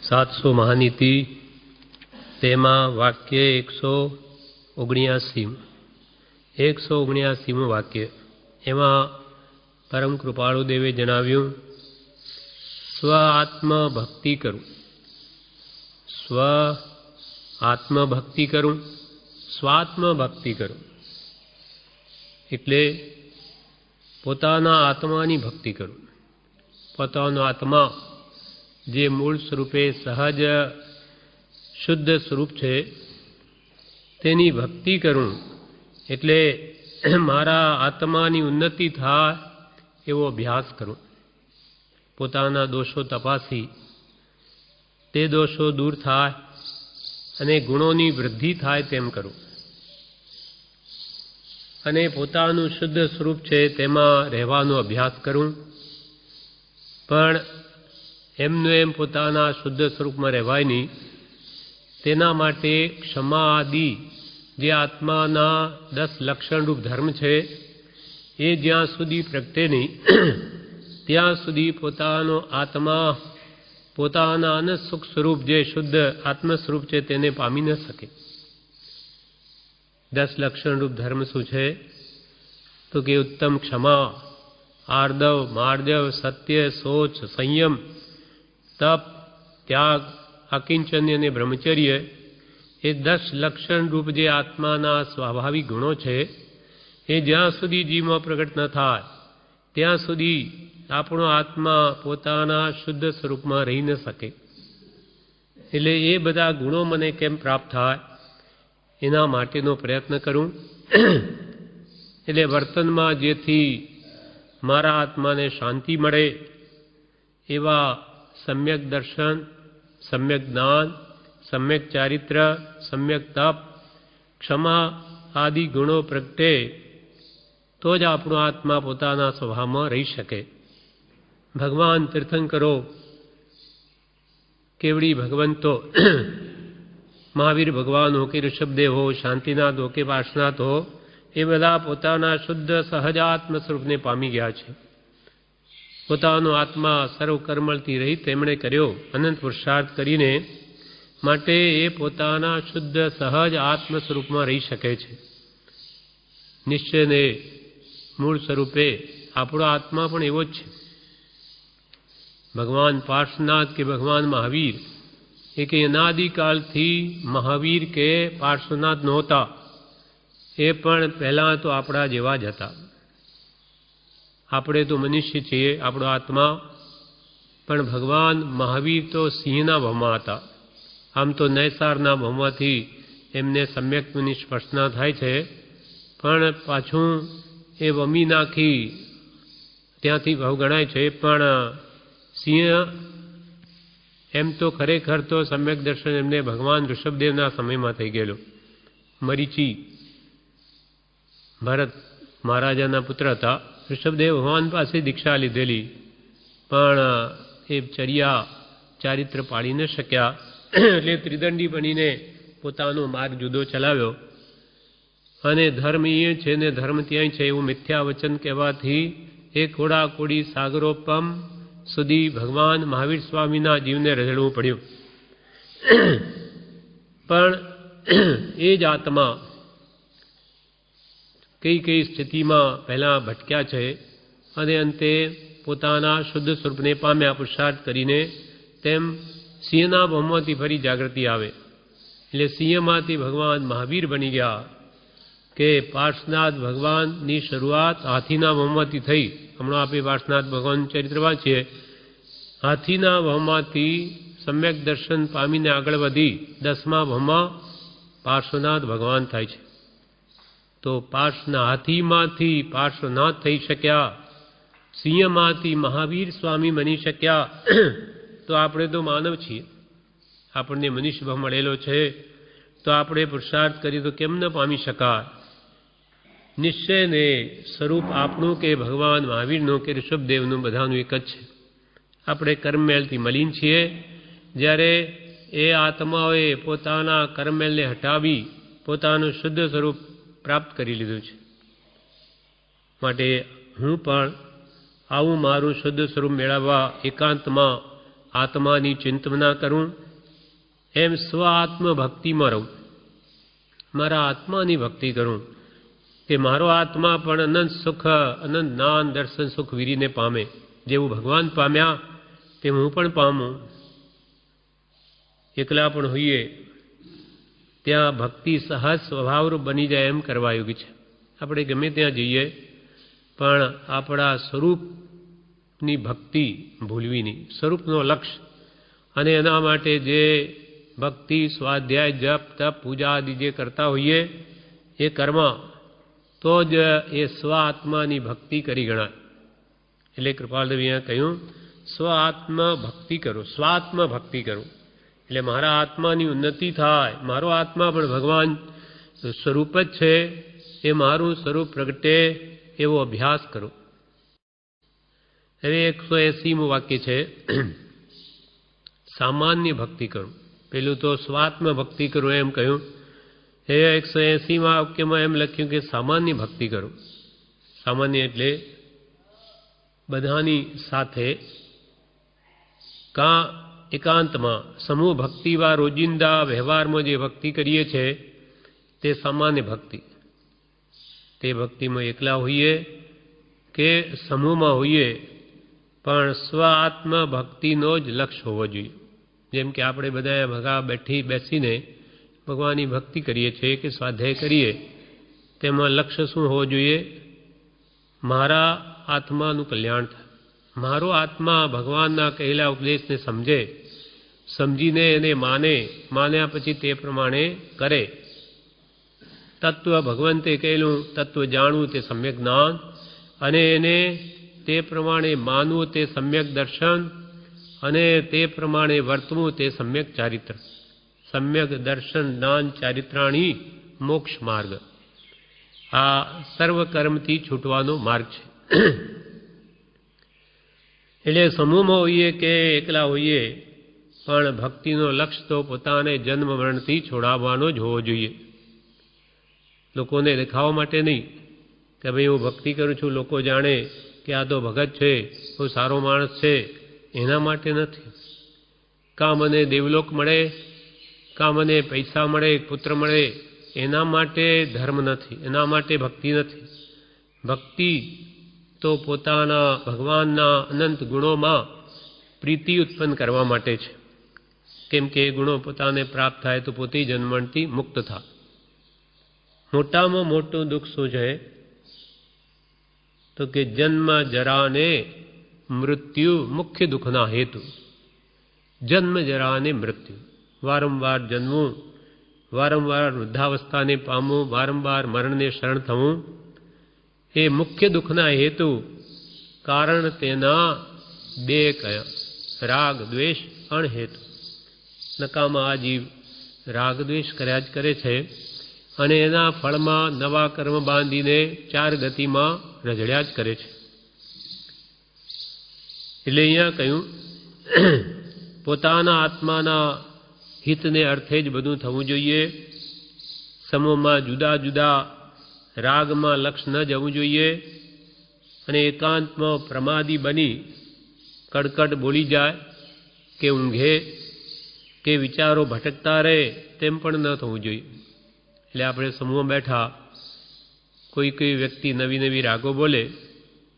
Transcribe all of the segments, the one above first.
700 महानीति तेमा वाक्य 179 वाक्य एमा परम कृपाळु देवे जणाव्युं स्व आत्मभक्ति करूं, स्व आत्मभक्ति करूं, स्वात्मभक्ति करूं एटले पोताना आत्मानी भक्ति करूं। पोतानो आत्मा जे मूल स्वरूपे सहज शुद्ध स्वरूप है तेनी भक्ति करूं एटले मारा आत्मानी उन्नति थाय एवो अभ्यास करूं। पोताना दोषो तपासी ते दोषो दूर थाय अने गुणोनी वृद्धि थाय तेम करूं अने पोतानुं शुद्ध स्वरूप छे तेमां रहेवानो अभ्यास करूं। पण एमने एम पोताना शुद्ध स्वरूप में रहेवाय नहीं, तेना माटे क्षमा आदि जे आत्माना 10 लक्षण रूप धर्म है ए ज्यां सुधी प्रगटे नहीं त्यां सुधी पोतानो आत्मा पोताना अनंत सुख स्वरूप जे शुद्ध आत्मस्वरूप है तेने पामी न सके। 10 लक्षण रूप धर्म शू है तो कि उत्तम क्षमा, आर्दव, मार्जव, सत्य, सोच, संयम, तप, त्याग, अकिंचन्य ने ब्रह्मचर्य ए 10 लक्षण रूप जे आत्माना स्वाभाविक गुणों है ए ज्यां सुधी जीव में प्रकट न थाय त्यां सुधी आपणो आत्मा पोताना शुद्ध स्वरूप में रही न सके। एटले ए बधा गुणों मने केम प्राप्त थाय एना माटेनो प्रयत्न करूं। एटले वर्तन में जेथी मारा आत्मा ने शांति मळे एवा सम्यक दर्शन, सम्यक ज्ञान, सम्यक चारित्र, सम्यक तप, क्षमा आदि गुणों प्रगटे तो ज आपणो आत्मा पोताना स्वभाव में रही सके। भगवान तीर्थंकरो केवड़ी भगवंतो महावीर भगवान हो कि ऋषभदेव हो, शांतिनाथ हो कि पार्श्वनाथ हो ए बधा पोताना शुद्ध सहजात्म स्वरूप ने पामी गया छे। पोतानो आत्मा सर्व कर्मलथी रही तेमणे कर्यो अनंत पुरुषार्थ करीने माटे ए पोताना शुद्ध सहज आत्म स्वरूप में रही सके छे। निश्चय ने मूल स्वरूपे आपणो आत्मा पण एवो ज छे। भगवान पार्श्वनाथ के भगवान महावीर एक अनादिकाल थी महावीर के पार्श्वनाथ नहोता ए पण पहला तो आपड़ा जेवा ज हता। आपणे तो मनुष्य छीए आपणो आत्मा, पण भगवान महावीर तो सिंहना भवमां हता। आम तो नैसारना भवमांथी एमने सम्यक निष्पर्शना थाय छे पण पाछुं ए वमी नाखी त्यांथी भव गणाय छे। पण सिंह एम तो खरेखर तो सम्यक दर्शन एमने भगवान ऋषभदेवना समयमां थई गेलो। मरीची भरत महाराजाना पुत्र था। ऋषभदेव भगवान पासे दीक्षा लीधेली पण ए चर्या चारित्र पाड़ी न शक्या એટલે ત્રિદંડી બનીને પોતાનો માર્ગ જુદો ચલાવ્યો અને ધર્મ એ છે ને ધર્મ ત્યાંય છે એવું મિથ્યા વચન કહેવાથી એ કોડા કોડી સાગરોપમ સુધી ભગવાન મહાવીર સ્વામીના જીવને રઝળવું પડ્યું। પણ એ જ આત્મા કઈ કઈ સ્થિતિમાં પહેલાં ભટક્યા છે અને અંતે પોતાના શુદ્ધ સ્વરૂપને પામ્યા પુરુષાર્થ કરીને તેમ सिंहना भवमांथी फरी जागृति आवे એટલે સિંહમાંથી ભગવાન મહાવીર બની ગયા કે પાર્શ્વનાથ ભગવાનની શરૂઆત હાથીના ભવમાંથી થઈ। હમણાં આપણે પાર્શ્વનાથ ભગવાન ચરિત્ર વાંચીએ, હાથીના ભવમાંથી સમ્યક દર્શન પામીને આગળ વધી 10મા ભવમાં પાર્શ્વનાથ ભગવાન થાય છે। તો હાથીમાંથી પાર્શ્વનાથ થઈ શક્યા, સિંહમાંથી મહાવીર સ્વામી બની શક્યા। तो आपणे तो मानव छीए, आपणे मनुष्य भाव मळेलो छे तो आपणे पुरुषार्थ करीए तो केम न पामी शकाय। निश्चय ने स्वरूप आपणुं के भगवान महावीरनुं के ऋषभदेवनुं बधानुं एक ज छे। आपणे कर्ममेलथी मलिन छीए, ज्यारे ए आत्माओए पोताना कर्ममेलने हटावी पोतानुं शुद्ध स्वरूप प्राप्त करी लीधुं छे। माटे हूँ पण आवुं मारुं शुद्ध स्वरूप मेळववा एकांतमां આત્માની ચિંતના કરું, એમ સ્વ આત્મભક્તિમાં રહું, મારા આત્માની ભક્તિ કરું કે મારો આત્મા પણ અનંત સુખ, અનંત જ્ઞાન, દર્શન, સુખ વીરીને પામે. જેવું ભગવાન પામ્યા તેમ હું પણ પામું. એકલા પણ હોઈએ ત્યાં ભક્તિ સહજ સ્વભાવરૂપ બની જાય એમ કરવા યોગ્ય છે. આપણે ગમે ત્યાં જઈએ પણ આપણા સ્વરૂપની ભક્તિ ભૂલવી નહીં, સ્વરૂપનો લક્ષ્ય. અને એના માટે જે ભક્તિ, સ્વાધ્યાય, જપ, તપ, પૂજા આદિ જે કરતા હોઈએ એ કર્મ તો જ એ સ્વ આત્માની ભક્તિ કરી ગણાય. એટલે કૃપાલદેવ અહીંયા કહ્યું સ્વ આત્મ ભક્તિ કરો, સ્વાત્મ ભક્તિ કરો. એટલે મારા આત્માની ઉન્નતિ થાય, મારો આત્મા પણ ભગવાન સ્વરૂપ જ છે, એ મારું સ્વરૂપ પ્રગટે એવો અભ્યાસ કરો. હવે 180મું વાક્ય છે સામાન્ય ભક્તિ કરો. પેલું તો સ્વાત્મ ભક્તિ કરો એમ કહ્યું. એ 180મા વાક્યમાં એમ લખ્યું કે સામાન્ય ભક્તિ કરો. સામાન્ય એટલે બધાની સાથે કાં એકાંતમાં સમૂહ ભક્તિ વા રોજિંદા વ્યવહારમાં જે ભક્તિ કરીએ છીએ તે સામાન્ય ભક્તિ. તે ભક્તિમાં એકલા હોઈએ કે સમૂહમાં હોઈએ પણ સ્વ આત્મ ભક્તિનો જ લક્ષ્ય હોવો જોઈએ. જેમ કે આપણે બધા ભગા બેસીને ભગવાનની ભક્તિ કરીએ છીએ કે સ્વાધ્યાય કરીએ, તેમાં લક્ષ્ય શું હોવો જોઈએ? મારા આત્માનું કલ્યાણ થાય, મારો આત્મા ભગવાનના કહેલા ઉપદેશને સમજે, સમજીને એને માન્યા પછી તે પ્રમાણે કરે. તત્વ ભગવંતે કહેલું તત્વ જાણવું તે સમ્યક જ્ઞાન, અને એને તે પ્રમાણે માનવું તે સમ્યક દર્શન, અને તે પ્રમાણે વર્તવું તે સમ્યક ચારિત્ર. સમ્યક દર્શન, જ્ઞાન, ચારિત્રાણી મોક્ષ માર્ગ. આ સર્વ કર્મથી છૂટવાનો માર્ગ છે. એટલે સમૂહમાં હોઈએ કે એકલા હોઈએ પણ ભક્તિનો લક્ષ્ય તો પોતાને જન્મ મરણથી છોડાવવાનો જ હોવો જોઈએ. લોકોને દેખાવા માટે નહીં કે ભાઈ હું ભક્તિ કરું છું, લોકો જાણે કે આ તો ભગત છે, બહુ સારો માણસ છે, એના માટે નથી. કાં મને દેવલોક મળે, કાં મને પૈસા મળે, પુત્ર મળે, એના માટે ધર્મ નથી, એના માટે ભક્તિ નથી. ભક્તિ તો પોતાના ભગવાનના અનંત ગુણોમાં પ્રીતિ ઉત્પન્ન કરવા માટે છે. કેમ કે એ ગુણો પોતાને પ્રાપ્ત થાય તો પોતે જન્મથી મુક્ત થાય. મોટામાં મોટું દુઃખ શું છે? તો કે જન્મ, જરા અને મૃત્યુ મુખ્ય દુઃખના હેતુ. જન્મ, જરા અને મૃત્યુ, વારંવાર જન્મવું, વારંવાર વૃદ્ધાવસ્થાને પામવું, વારંવાર મરણને શરણ થવું, એ મુખ્ય દુઃખના હેતુ. કારણ તેના બે કયા? રાગ, દ્વેષ, અણહેતુ. નકામા આ જીવ રાગ દ્વેષ કર્યા જ કરે છે અને એના ફળમાં નવા કર્મ બાંધીને ચાર ગતિમાં રઝળ્યા જ કરે છે. એટલે અહીંયા કહ્યું પોતાના આત્માના હિતને અર્થે જ બધું થવું જોઈએ. સમૂહમાં જુદા જુદા રાગમાં લક્ષ ન જવું જોઈએ અને એકાંતમાં પ્રમાદી બની કડકડ બોલી જાય કે ઊંઘે કે વિચારો ભટકતા રહે તેમ પણ ન થવું જોઈએ. એટલે આપણે સમૂહમાં બેઠા કોઈ વ્યક્તિ નવી નવી રાગો બોલે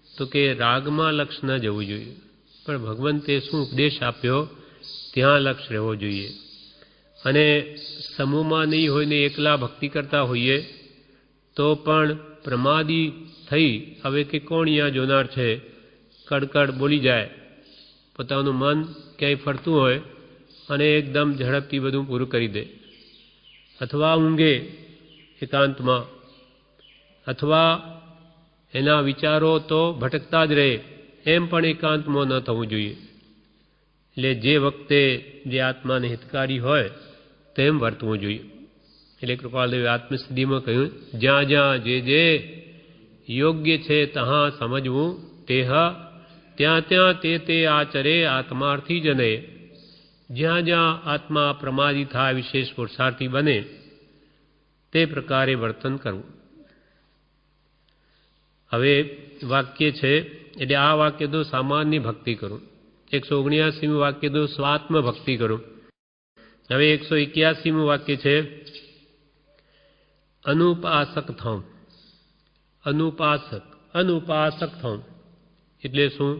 તો કે રાગમાં લક્ષ ન જવું જોઈએ, પણ ભગવંતે શું ઉપદેશ આપ્યો ત્યાં લક્ષ રહેવો જોઈએ. અને સમૂહમાં નહીં હોય ને એકલા ભક્તિ કરતા હોઈએ તો પણ પ્રમાદી થઈ હવે કે કોણ અહીંયા જોનાર છે, કડકડ બોલી જાય, પોતાનું મન ક્યાંય ફરતું હોય અને એકદમ ઝડપથી બધું પૂરું કરી દે, અથવા ઊંઘે એકાંતમાં, અથવા એના વિચારો તો ભટકતા જ રહે, એમ પણ એકાંતમાં ન થવું જોઈએ. એટલે જે વખતે જે આત્માને હિતકારી હોય તેમ વર્તવું જોઈએ. એટલે કૃપાલદેવે આત્મસિદ્ધિમાં કહ્યું જ્યાં જ્યાં જે યોગ્ય છે તહાં સમજવું તેહ, ત્યાં ત્યાં તે આચરે આત્માર્થી જને. જ્યાં જ્યાં આત્મા પ્રમાદી થાય, વિશેષ પુરુષાર્થી બને, તે પ્રકારે વર્તન કરવું. હવે વાક્ય છે એટલે આ વાક્ય તો સામાન્ય ભક્તિ કરું. 179મું વાક્ય તો સ્વાત્મ ભક્તિ કરું. હવે 181મું વાક્ય છે અનુપાસક થાઉં. અનુપાસક થાઉં એટલે શું?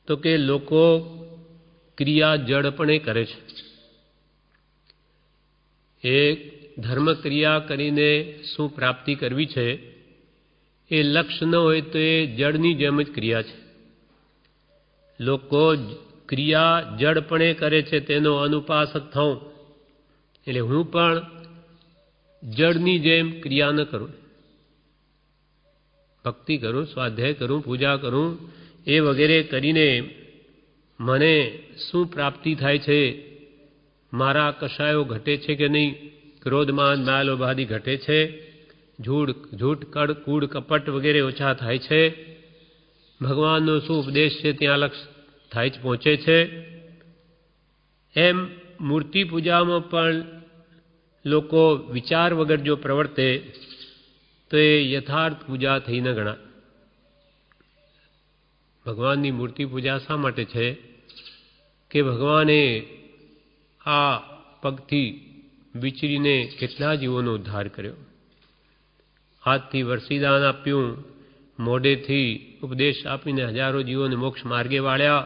તો કે લોકો ક્રિયા જડપણે કરે છે. એ ધર્મ ક્રિયા કરીને શું પ્રાપ્તિ કરવી છે એ લક્ષ્ય ન હોય તો એ જડની જેમ જ ક્રિયા છે. લોકો ક્રિયા જડપણે કરે છે તેનો અનુપાસક થાઉં એટલે હું પણ જડની જેમ ક્રિયા ન કરું. ભક્તિ કરું, સ્વાધ્યાય કરું, પૂજા કરું, એ વગેરે કરીને મને શું પ્રાપ્તિ થાય છે, મારા કશાયો ઘટે છે કે નહીં, ક્રોધ માન માલ લોભાદી ઘટે છે, झूठ कड़ कूड़ कपट वगैरह ओछा थाय छे, भगवाननो शुं उपदेश छे त्यां लक्ष्य थाय पहोंचे छे. एम मूर्ति पूजा में पण लोको विचार वगर जो प्रवर्ते तो ये यथार्थ पूजा थई न गणाय. भगवाननी मूर्ति पूजा शा माटे छे के भगवाने आ पगथी विचरीने केटला जीवोनो उद्धार कर्यो, हाथथी वरसीदान आप्युं, मोढेथी उपदेश आपीने हजारों जीवोने मोक्ष मार्गे वाळ्या.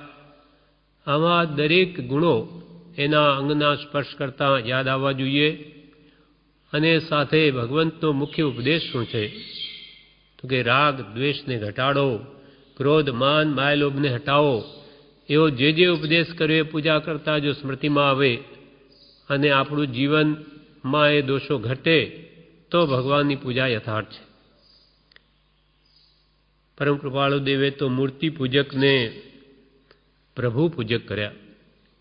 आवा दरेक गुणों एना अंगना स्पर्श करता याद आववा जोईए. अने साथे भगवंतनो मुख्य उपदेश शुं छे तो के राग द्वेष ने घटाडो, क्रोध मान माय लोभ ने हटावो. एवो जे उपदेश कर्यो ए पूजा करता जो स्मृति में आवे अने आपणुं जीवन में ए दोषो घटे तो भगवान की पूजा यथार्थ है. परम कृपाळु देवे तो मूर्ति पूजक ने प्रभु पूजक कर्या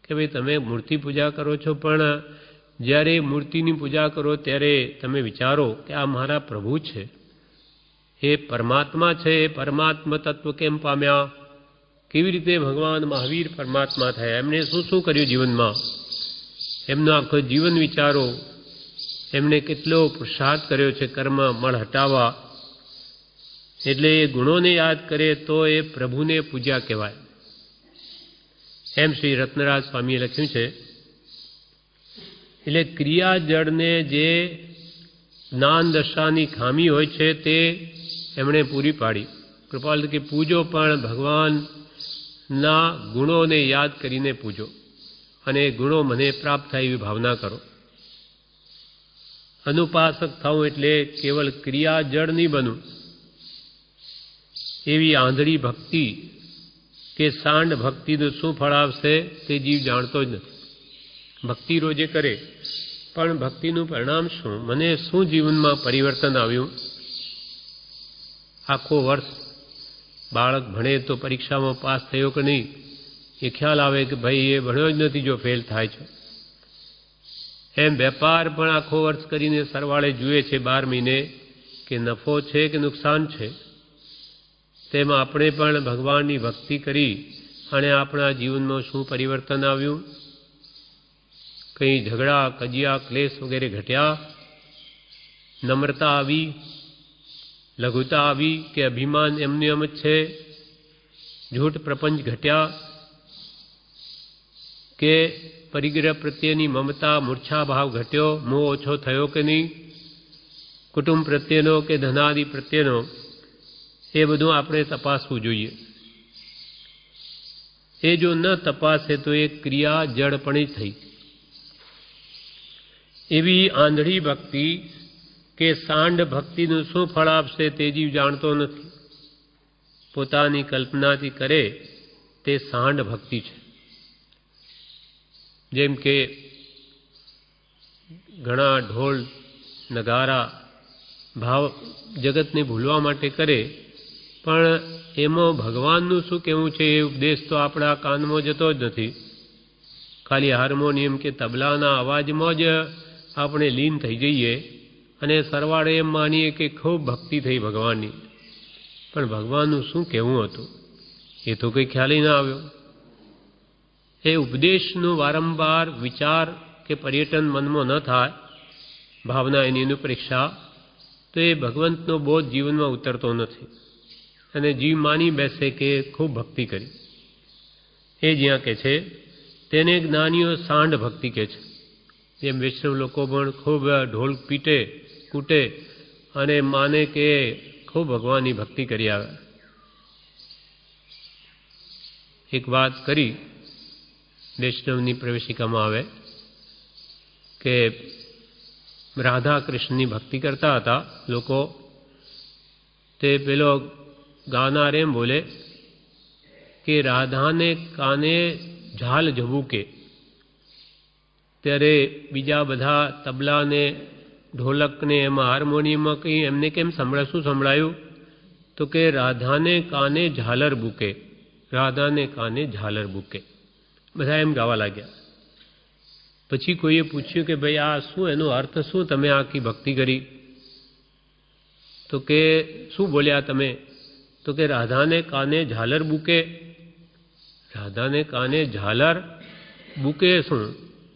कि भाई तमे मूर्ति पूजा करो छो पण ज्यारे मूर्तिनी पूजा करो त्यारे तमे विचारो कि आ मारा प्रभु छे, ए परमात्मा छे. परमात्मा तत्व केम पाम्या, केवी रीते भगवान महावीर परमात्मा थया, एमणे शुं शुं कर्युं जीवन में, एमनो आखो जीवन विचारो, एमने केटलो पुरुषार्थ कर्यो छे कर्म मळ हटावा. एटले ए गुणोने याद करे तो ए प्रभुने पूजा कहेवाय. एम श्री रत्नराज स्वामीए लख्युं छे. एटले क्रिया जड़ने जे ज्ञान दशानी खामी होय छे ते एमणे पूरी पाड़ी. कृपाल के पूजो पण भगवानना गुणोने याद करीने पूजो अने गुणो मने प्राप्त थाय एवी भावना करो. अनुपासक थाऊं एटले केवल क्रिया जड़ नहीं बनूं. एवी आंधળી भक्ति के सांड भक्ति शुं फळ आवशे ते जीव जाणतो ज नथी. भक्ति रोजे करे पण भक्तिनुं परिणाम शुं, मने शुं जीवनमां परिवर्तन आव्युं. आखो वर्ष बाळक भणे तो परीक्षामां पास थयो के नहीं ए ख्याल आवे कि भाई ए भण्यो ज नथी जो फेल थाय छे. एम वेपार पण आखो वर्ष करीने सरवाळे जुए छे 12 महीने कि नफो छे कि नुकसान छे. तेमां आपणे पण भगवाननी भक्ति करी अने आपणा जीवनमां शुं परिवर्तन आव्युं. कई झगड़ा कजिया क्लेश वगैरह घट्या, नम्रता आवी, लघुता आवी कि अभिमान एमने एम ज छे, झूठ प्रपंच घट्या के परिग्रह प्रत्येनी ममता मूर्छा भाव घट्यो, मोह ओछो थयो कि नहीं, कुटुंब प्रत्येनो के धनादि प्रत्येनो ए बधुं आपणे तपासवुं जोईए. ए जो न तपासे तो एक क्रिया जड़पणी थई. एवी आंधળી भक्ति के सांड भक्तिनुं शुं फळ आपशे ते जीव जाणतो नथी. पोतानी कल्पनाथी करे ते सांड भक्ति छे. जेम के घणा ढोल नगारा भाव जगत ने भूलवा माटे करे पण एमां भगवाननुं शुं कहेवुं छे ए उपदेश तो आपणा कानमां जतो ज नथी. खाली हार्मोनियम के तबलाना अवाजमां ज आपणे लीन थई जईए अने सरवाळे एम मानीए कि खूब भक्ति थई भगवाननी, पण भगवाननुं शुं कहेवुं हतुं ए तो कोई ख्याल ज न आव्यो. ए उपदेशनुं वारंवार विचार के पर्यटन मनमां न थाय, भावना एनी अनुपरीक्षा तो ये भगवंतनो बोध जीवन में उतरतो नथी. અને જીવ માની બેસે કે ખૂબ ભક્તિ કરી. એ જ્યાં કહે છે તેને જ્ઞાનીઓ સાંડ ભક્તિ કહે છે. જેમ વૈષ્ણવ લોકો પણ ખૂબ ઢોલ પીટે કૂટે અને માને કે ખૂબ ભગવાનની ભક્તિ કરી આવે. એક વાત કરી વૈષ્ણવની પ્રવેશિકામાં આવે કે રાધા કૃષ્ણની ભક્તિ કરતા હતા લોકો, તે પેલો ગાનાર એમ બોલે કે રાધાને કાને ઝાલ ઝબૂકે. ત્યારે બીજા બધા તબલાને ઢોલકને એમાં હાર્મોનિયમમાં કંઈ એમને કેમ શું સંભળાયું? તો કે રાધાને કાને ઝાલર બૂકે, રાધાને કાને ઝાલર બૂકે. બધા એમ ગાવા લાગ્યા. પછી કોઈએ પૂછ્યું કે ભાઈ આ શું, એનો અર્થ શું, તમે આખી ભક્તિ કરી? તો કે શું બોલ્યા તમે? તો કે રાધાને કાને ઝાલર બૂકે. રાધાને કાને ઝાલર બૂકે શું?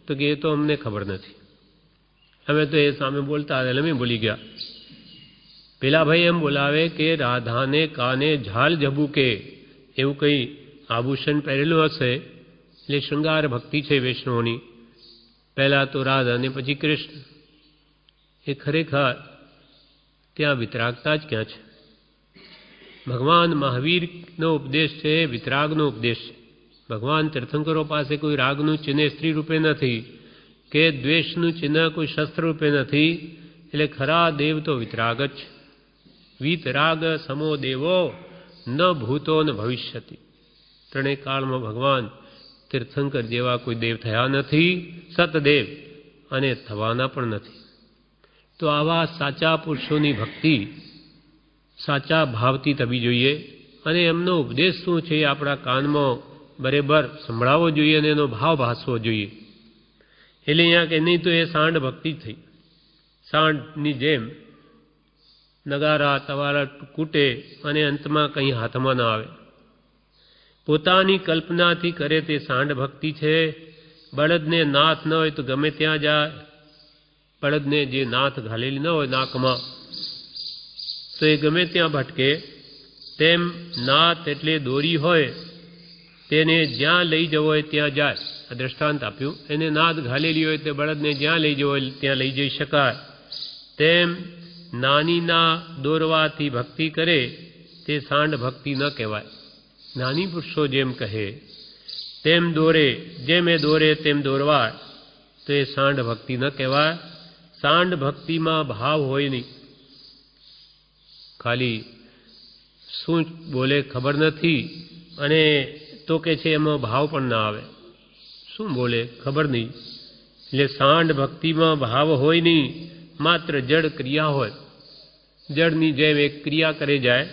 તો કે એ તો અમને ખબર નથી, અમે તો એ સામે બોલતા હતા અમે બોલી ગયા. પેલા ભાઈ એમ બોલાવે કે રાધાને કાને ઝાલ ઝબૂકે, એવું કંઈ આભૂષણ પહેરેલું હશે એટલે શૃંગાર ભક્તિ છે વૈષ્ણવોની. પહેલાં તો રાધા અને પછી કૃષ્ણ. એ ખરેખર ત્યાં વિતરાગતા જ ક્યાં છે? ભગવાન મહાવીરનો ઉપદેશ છે, વિતરાગનો ઉપદેશ છે. ભગવાન તીર્થંકરો પાસે કોઈ રાગનું ચિહ્ન સ્ત્રી રૂપે નથી કે દ્વેષનું ચિહ્ન કોઈ શસ્ત્ર રૂપે નથી. એટલે ખરા દેવ તો વિતરાગ જ છે. વિતરાગ સમો દેવો ન ભૂતો ન ભવિષ્યતિ. ત્રણેય કાળમાં ભગવાન તીર્થંકર જેવા કોઈ દેવ થયા નથી, સતદેવ, અને થવાના પણ નથી. તો આવા સાચા પુરુષોની ભક્તિ સાચા ભાવથી થવી જોઈએ અને એમનો ઉપદેશ શું છે એ આપણા કાનમાં બરાબર સંભળાવવો જોઈએ અને એનો ભાવ ભાસવો જોઈએ. એટલે અહીંયા કે નહીં તો એ સાંડ ભક્તિ થઈ. સાંડની જેમ નગારા તવારા કૂટે અને અંતમાં કંઈ હાથમાં ના આવે. પોતાની કલ્પનાથી કરે તે સાંડ ભક્તિ છે. બળદને નાથ ન હોય તો ગમે ત્યાં જાય. બળદને જે નાથ ઘાલેલી ન હોય નાકમાં તો એ ગમે ત્યાં ભટકે. તેમ નાથ એટલે દોરી હોય, તેને જ્યાં લઈ જવો હોય ત્યાં જાય. આ દ્રષ્ટાંત આપ્યું. એને નાદ ઘાલેલી હોય તે બળદને જ્યાં લઈ જવો હોય ત્યાં લઈ જઈ શકાય. તેમ નાનીના દોરવાથી ભક્તિ કરે તે સાંડ ભક્તિ ન કહેવાય. નાની પુરુષો જેમ કહે તેમ દોરે, જેમ એ દોરે તેમ દોરવાય તો એ સાંડ ભક્તિ ન કહેવાય. સાંડ ભક્તિમાં ભાવ હોય નહીં. ખાલી શું બોલે ખબર નથી અને તો કે છે એમાં ભાવ પણ ના આવે. શું બોલે ખબર નહીં. એટલે સાંડ ભક્તિમાં ભાવ હોય નહીં, માત્ર જડ ક્રિયા હોય. જડની જેમ એક ક્રિયા કરે જાય.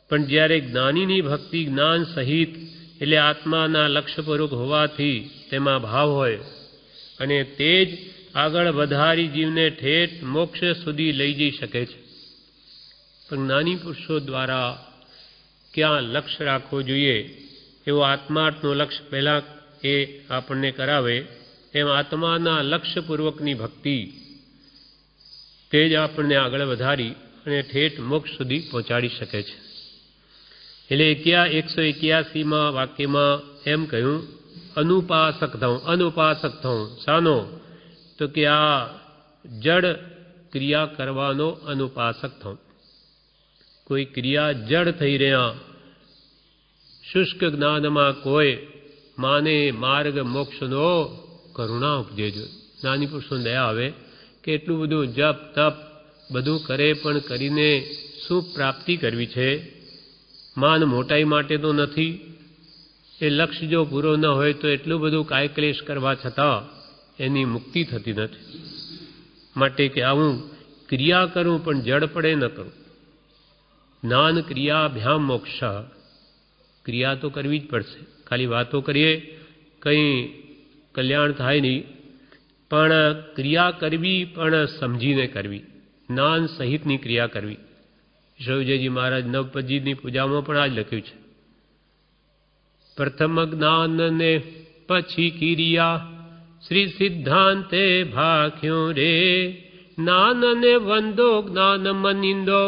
પણ જ્યારે જ્ઞાનીની ભક્તિ જ્ઞાન સહિત એટલે આત્માના લક્ષ્યપૂર્વક હોવાથી તેમાં ભાવ હોય અને તે જ આગળ વધારી જીવને ઠેઠ મોક્ષ સુધી લઈ જઈ શકે છે. પણ જ્ઞાની પુરુષો દ્વારા ક્યાં લક્ષ્ય રાખવો જોઈએ એવો આત્માર્થનો લક્ષ્ય પહેલાં એ આપણને કરાવે. એમ આત્માના લક્ષ્યપૂર્વકની ભક્તિ તે જ આપણને આગળ વધારી અને ઠેઠ મોક્ષ સુધી પહોંચાડી શકે છે. એટલે 181માં વાક્યમાં એમ કહ્યું અનુપાસક થવું. અનુપાસક થવું શાનો? તો કે આ જડ ક્રિયા કરવાનો અનુપાસક થવું. કોઈ ક્રિયા જડ થઈ રહ્યા, શુષ્ક જ્ઞાનમાં કોઈ માને માર્ગ મોક્ષનો કરુણા ઉપજેજો. નાની પુરુષોને દયા આવે કે એટલું બધું જપ તપ બધું કરે પણ કરીને શું પ્રાપ્તિ કરવી છે? માન મોટાઈ માટે તો નથી. એ લક્ષ્ય જો પૂરો ન હોય તો એટલું બધું કાયક્લેશ કરવા છતાં એની મુક્તિ થતી નથી. માટે કે આવું ક્રિયા કરું પણ જડ પડે ન કરું. જ્ઞાન ક્રિયાભ્યામ મોક્ષ. ક્રિયા તો કરવી જ પડશે. ખાલી વાતો કરીએ કંઈ કલ્યાણ થાય નહીં. પણ ક્રિયા કરવી પણ સમજીને કરવી. જ્ઞાન સહિતની ક્રિયા કરવી. શિવજીજી મહારાજ નવપદજીની પૂજામાં પણ આ જ લખ્યું છે. પ્રથમ જ્ઞાનને પછી ક્રિયા, શ્રી સિદ્ધાંતે ભાખ્યો રે. જ્ઞાનને વંદો જ્ઞાન મનિંદો,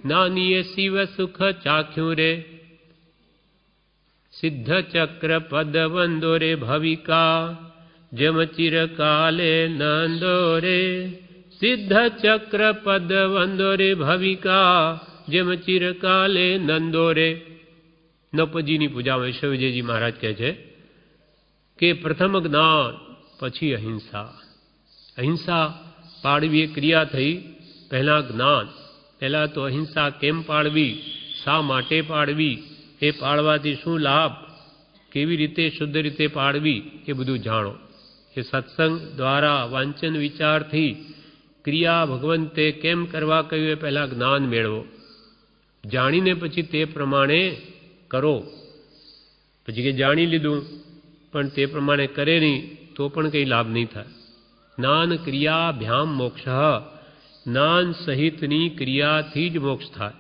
નાનીએ શિવ સુખ ચાખ્યું રે, સિદ્ધ ચક્ર પદ વંદો રે ભવિકા, જમ ચિરકાલે નંદો રે, સિદ્ધ ચક્ર પદ વંદો રે ભવિકા, જેમ ચિરકાલે નંદો રે. નવપદજીની પૂજામાં વિશ્વવિજયજી મહારાજ કહે છે કે પ્રથમ જ્ઞાન પછી અહિંસા. અહિંસા પાળવી એ ક્રિયા થઈ, પહેલાં જ્ઞાન. પહેલાં તો અહિંસા કેમ પાળવી, શા માટે પાળવી, એ પાળવાથી શું લાભ, કેવી રીતે શુદ્ધ રીતે પાળવી, એ બધું જાણો. એ સત્સંગ દ્વારા વાંચન વિચારથી ક્રિયા ભગવંતે કેમ કરવા કહ્યું એ પહેલાં જ્ઞાન મેળવો, જાણીને પછી તે પ્રમાણે કરો. પછી કે જાણી લીધું પણ તે પ્રમાણે કરે નહીં તો પણ કંઈ લાભ નહીં થાય. જ્ઞાન ક્રિયાભ્યામ મોક્ષ, જ્ઞાન સહિતની ક્રિયાથી જ મોક્ષ થાય.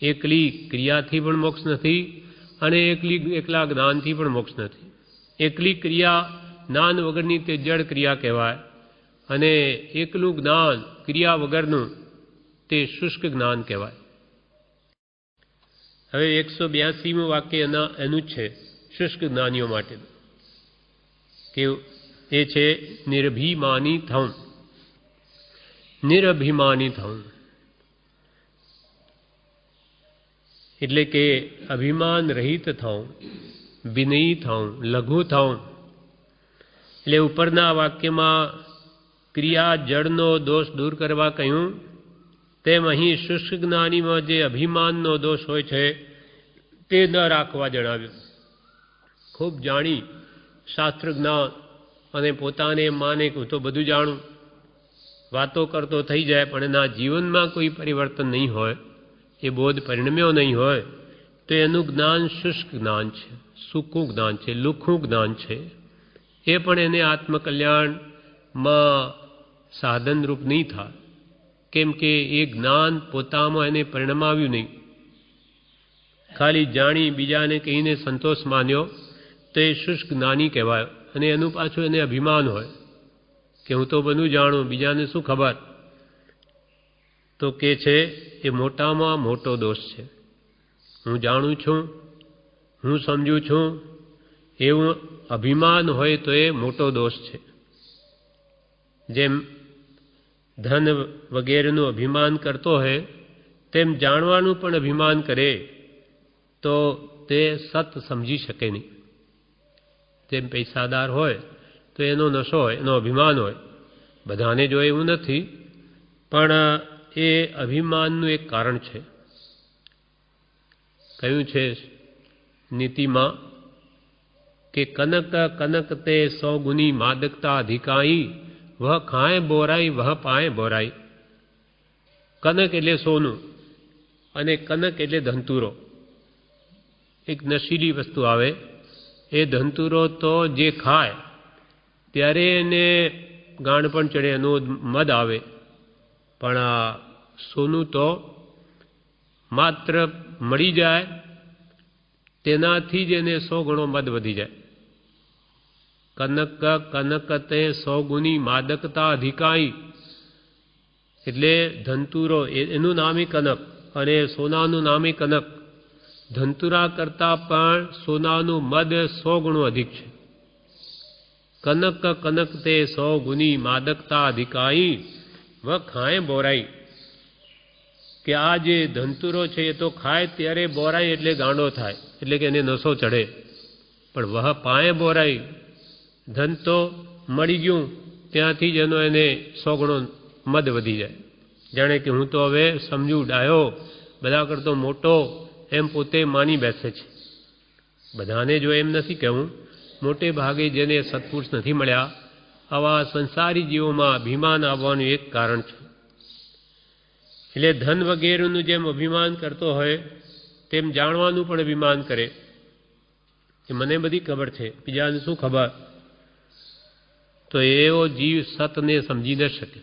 એકલી ક્રિયાથી પણ મોક્ષ નથી અને એકલા જ્ઞાનથી પણ મોક્ષ નથી. એકલી ક્રિયા જ્ઞાન વગરની તે જડ ક્રિયા કહેવાય અને એકલું જ્ઞાન ક્રિયા વગરનું તે શુષ્ક જ્ઞાન કહેવાય. હવે 182મું વાક્ય એનું જ છે શુષ્ક જ્ઞાનીઓ માટે કે એ છે નિરભિમાની થવું. નિરભિમાની થવું એટલે કે અભિમાન રહિત થવું, વિનયી થવું, લઘુ થવું. એટલે ઉપરના વાક્યમાં ક્રિયા જળનો દોષ દૂર કરવા કહ્યું, તેમ અહીં શુષ્ક જ્ઞાનીમાં જે અભિમાનનો દોષ હોય છે તે ન રાખવા જણાવ્યું. ખૂબ જાણી શાસ્ત્ર જ્ઞાન અને પોતાને એમ માને કે હું તો બધું જાણું, વાતો કરતો થઈ જાય પણ એના જીવનમાં કોઈ પરિવર્તન નહીં હોય, એ બોધ પરિણમ્યો નહીં હોય તો એનું જ્ઞાન શુષ્ક જ્ઞાન છે, સૂકું જ્ઞાન છે, લુખ્ખું જ્ઞાન છે. એ પણ એને આત્મકલ્યાણમાં સાધનરૂપ નહીં થાય, કેમ કે એ જ્ઞાન પોતામાં એને પરિણમાવ્યું નહીં. ખાલી જાણી બીજાને કહીને સંતોષ માન્યો તો એ શુષ્ક જ્ઞાની કહેવાય. અને એનું પાછું એને અભિમાન હોય કે હું તો બધું જાણું, બીજાને શું ખબર. તો કે છે એ મોટામાં મોટો દોષ છે. હું જાણું છું, હું સમજું છું એવું અભિમાન હોય તો એ મોટો દોષ છે. જેમ ધન વગેરેનું અભિમાન કરતો હોય તેમ જાણવાનું પણ અભિમાન કરે તો તે સત સમજી શકે નહીં. જેમ પૈસાદાર હોય તો એનો નશો હોય, એનો અભિમાન હોય. બધાને જો એવું નથી પણ એ અભિમાનનું એક કારણ છે. કહ્યું છે નીતિમાં કે કનક કનક તે 100 ગુની માદકતા અધિકાઈ, વહ ખાય બોરાઈ વહ પાય બોરાઈ. કનક એટલે સોનું અને કનક એટલે ધંતુરો. એક નશીલી વસ્તુ આવે, એ ધંતુરો તો જે ખાય ત્યારે એને ગાંડ પણ ચડે, એનો મદ આવે. પણ આ સોનું તો માત્ર મળી જાય તેનાથી જ એને 100 ગણો મદ વધી જાય. કનક કનક તે 100 ગુની માદકતા અધિકાઈ એટલે ધંતુરો એનું નામે કનક અને સોનાનું નામે કનક. ધંતુરા કરતાં પણ સોનાનું મદ 100 ગણું અધિક છે. કનક કનક તે 100 ગુની માદકતા અધિકાઈ વ ખાય બોરાઈ. કે આ જે ધંતુરો છે એ તો ખાય ત્યારે બોરાઈ એટલે ગાંડો થાય, એટલે કે એને નશો ચડે. પણ વહ પાય બોરાઈ, ધન તો મળી ગયું ત્યાંથી જ એનો એને 100 ગણો મદ વધી જાય. જાણે કે હું તો હવે સમજુ, ડાયો, બધા કરતો મોટો એમ પોતે માની બેસે છે. બધાને જો એમ નથી કહેવું, મોટે ભાગે જેને સત્પુરુષ નથી મળ્યા આવા સંસારી જીવોમાં અભિમાન આવવાનું એક કારણ છે. એટલે ધન વગેરેનું જેમ અભિમાન કરતો હોય તેમ જાણવાનું પણ અભિમાન કરે કે મને બધી ખબર છે, બીજાને શું ખબર. તો એવો જીવ સતને સમજી ન શકે.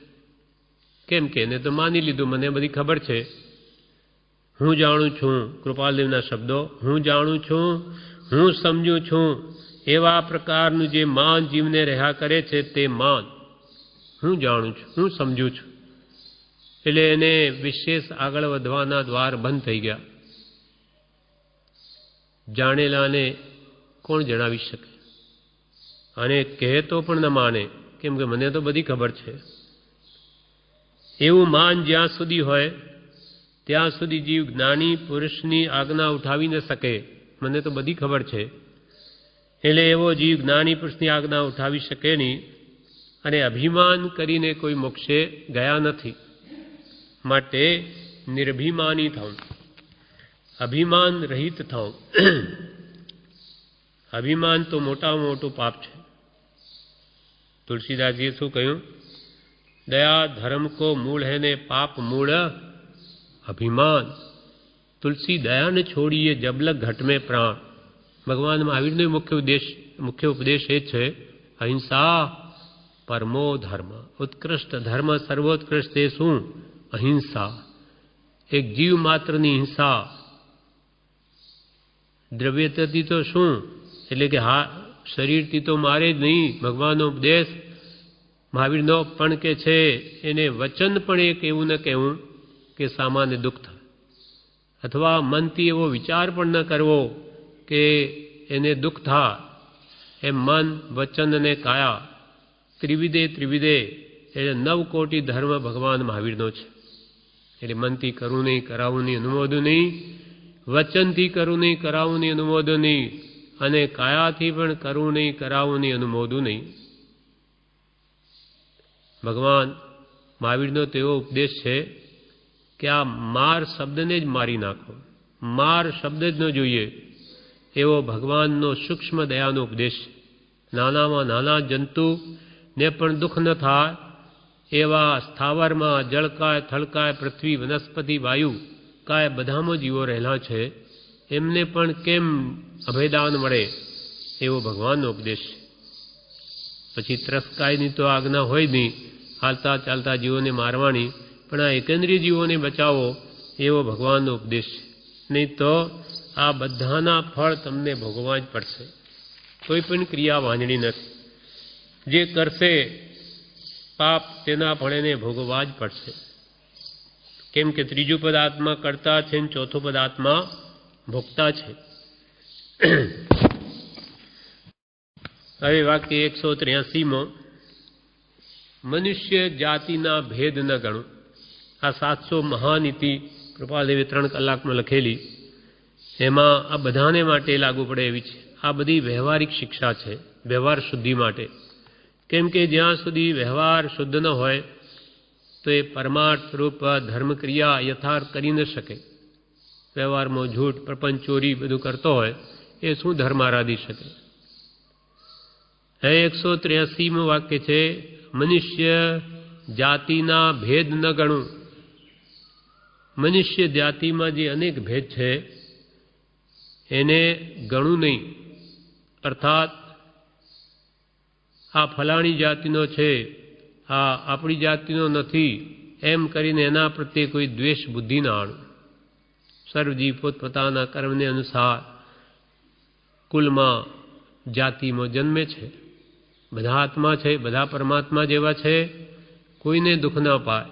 કેમ કે એને તો માની લીધું મને બધી ખબર છે, હું જાણું છું. કૃપાલદેવના શબ્દો, હું જાણું છું, હું સમજું છું. એવા પ્રકારનું જે માન જીવને રહ્યા કરે છે તે માન. હું જાણું છું, હું સમજું છું. એટલે એને વિશેષ આગળ વધવાના દ્વાર બંધ થઈ ગયા. જાણેલાને કોણ જણાવી શકે? અને કહે તો પણ ન માને, કેમ કે મને તો બધી ખબર છે. એવું માન જ્યાં સુધી હોય ત્યાં સુધી જીવ જ્ઞાની પુરુષની આજ્ઞા ઉઠાવી ન શકે. મને તો બધી ખબર છે એટલે એવો જીવ જ્ઞાની પુરુષની આજ્ઞા ઉઠાવી શકે નહીં. અને અભિમાન કરીને કોઈ મોક્ષે ગયા નથી. માટે નિર્ભિમાની થવું, અભિમાન રહિત થવું. અભિમાન તો મોટામાં મોટું પાપ છે. તુલસીદાસજીએ શું કહ્યું? दया धर्म को मूल है ने पाप मूल अभिमान. तुलसी दया ने छोड़िए जबलक घट में प्राण. भगवान महावीर ने मुख्य उपदेश એ છે અહિંસા પરમો ધર્મ. ઉત્કૃષ્ટ ધર્મ સર્વોત્કૃષ્ટ તે શું? અહિંસા. એક જીવ માત્રની હિંસા. દ્રવ્યથી તો શું એટલે કે હા શરીરથી તો મારે જ નહીં. ભગવાનનો ઉપદેશ મહાવીરનો પણ કે છે એને વચન પણ એક એવું ન કહેવું કે સામાન્ય દુઃખ થાય, અથવા મનથી એવો વિચાર પણ ન કરવો કે એને દુઃખ થાય. એમ મન વચન અને કાયા ત્રિવિધે એટલે 9 કોટી ધર્મ ભગવાન મહાવીરનો છે. એટલે મનથી કરવું નહીં, કરાવવું નહીં, અનુમોદવું નહીં. વચનથી કરવું નહીં, કરાવવું નહીં, અનુમોદવું નહીં. અને કાયાથી પણ કરવું નહીં, કરાવવું નહીં, અનુમોદવું નહીં. ભગવાન મહાવીરનો તેવો ઉપદેશ છે કે આ માર શબ્દને જ મારી નાખો, માર શબ્દ જ ન જોઈએ એવો ભગવાનનો સૂક્ષ્મ દયાનો ઉપદેશ. નાનામાં નાના જંતુને પણ દુઃખ ન થાય એવા સ્થાવરમાં જળકાય, થળકાય, પૃથ્વી, વનસ્પતિ, વાયુ કાય બધામાં જીવો રહેલા છે, એમને પણ કેમ અભયદાન મળે એવો ભગવાનનો ઉપદેશ. પછી ત્રસ્કાયની તો આજ્ઞા હોય નહીં, હાલતા ચાલતા જીવોને મારવાની, પણ આ એકંદરી જીવોને બચાવો એવો ભગવાનનો ઉપદેશ. નહીં તો આ બધાના ફળ તમને ભોગવવા જ પડશે. કોઈ પણ ક્રિયા વાંજણી નથી. જે કરશે પાપ તેના ફળ એને ભોગવવા જ પડશે. કેમ કે ત્રીજું પદ આત્મા કરતા છે અને ચોથું પદ આત્મા ભોગતા છે. હવે વાક્ય 183માં મનુષ્ય જાતિના ભેદ ન ગણું. આ 700 મહાનીતિ કૃપાલદેવે 3 કલાકમાં લખેલી. એમાં આ બધાને માટે લાગુ પડે એવી છે. આ બધી વ્યવહારિક શિક્ષા છે, વ્યવહાર શુદ્ધિ માટે. કેમ કે જ્યાં સુધી વ્યવહાર શુદ્ધ ન હોય તો એ પરમાર્થ રૂપ ધર્મક્રિયા યથાર્થ કરી ન શકે. વ્યવહારમાં ઝૂઠ, પ્રપંચ, ચોરી બધું કરતો હોય એ શું ધર્મ આરાધી શકે? 183મું વાક્ય છે મનુષ્ય જાતિના ભેદ ન ગણું. મનુષ્ય જાતિમાં જે અનેક ભેદ છે એને ગણું નહીં. અર્થાત આ ફલાણી જાતિનો છે, આ આપણી જાતિનો નથી એમ કરીને એના પ્રત્યે કોઈ દ્વેષ બુદ્ધિ ના આણું. સર્વજીવ પોતપોતાના કર્મને અનુસાર કુલમાં જાતિમાં જન્મે છે. બધા આત્મા છે, બધા પરમાત્મા જેવા છે, કોઈને દુઃખ ન પાય.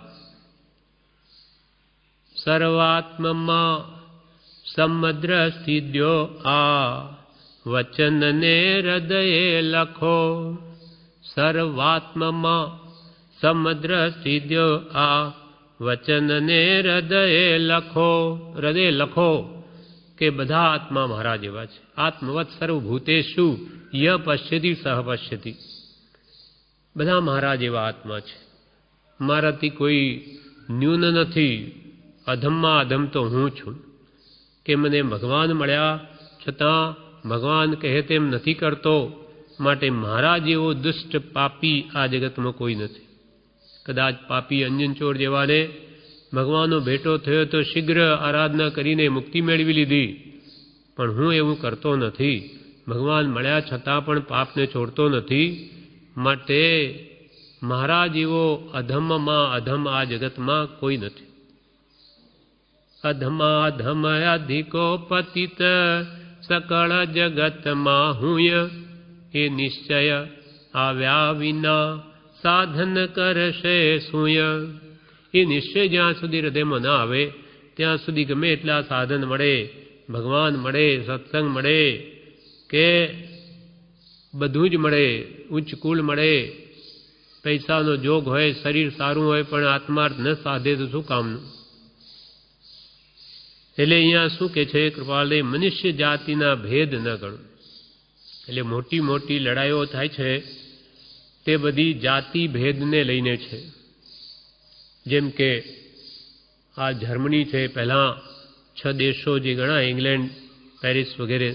સર્વાત્મમાં સમદ્ર સ્થિત્યો આ વચનને હૃદયે લખો. સર્વાત્મમાં સમદ્ર સ્થિત્યો આ વચનને હૃદયે લખો. હૃદય લખો કે બધા આત્મા મારા જેવા છે. આત્મવત સર્વભૂતેષુ ય પશ્યતિ સહ પશ્યતિ. બધા મારા જેવા આત્મા છે. મારાથી કોઈ ન્યૂન નથી. અધમમાં અધમ તો હું છું. કે મને ભગવાન મળ્યા છતાં ભગવાન કહે તેમ નથી કરતો, માટે મારા જેવો દુષ્ટ પાપી આ જગતમાં કોઈ નથી. કદાચ પાપી અંજનચોર જેવાને ભગવાનનો ભેટો થયો તો શીઘ્ર આરાધના કરીને મુક્તિ મેળવી લીધી, પણ હું એવું કરતો નથી. ભગવાન મળ્યા છતાં પણ પાપને છોડતો નથી. માટે મારા જેવો અધમમાં અધમ આ જગતમાં કોઈ નથી. અધમાધમ અધિકો પતિત સકળ જગતમાં હુંય. એ નિશ્ચય આવ્યા વિના સાધન કરશે સુય. એ નિશ્ચય જ્યાં સુધી હૃદયમાં ના આવે ત્યાં સુધી ગમે એટલા સાધન મળે, ભગવાન મળે, સત્સંગ મળે કે બધું જ મળે, ઉચ્ચ કુળ મળે, પૈસાનો જોગ હોય, શરીર સારું હોય, પણ આત્માર્થ ન સાધે તો શું કામનું? એટલે અહીંયા શું કે છે કૃપાલદેવ, મનુષ્ય જાતિના ભેદ ન ગણો. એટલે મોટી મોટી લડાઈઓ થાય છે તે બધી જાતિ ભેદને લઈને છે. જેમ કે આ જર્મની છે, પહેલાં 6 દેશો જે ગણાય, ઇંગ્લેન્ડ, પેરિસ વગેરે,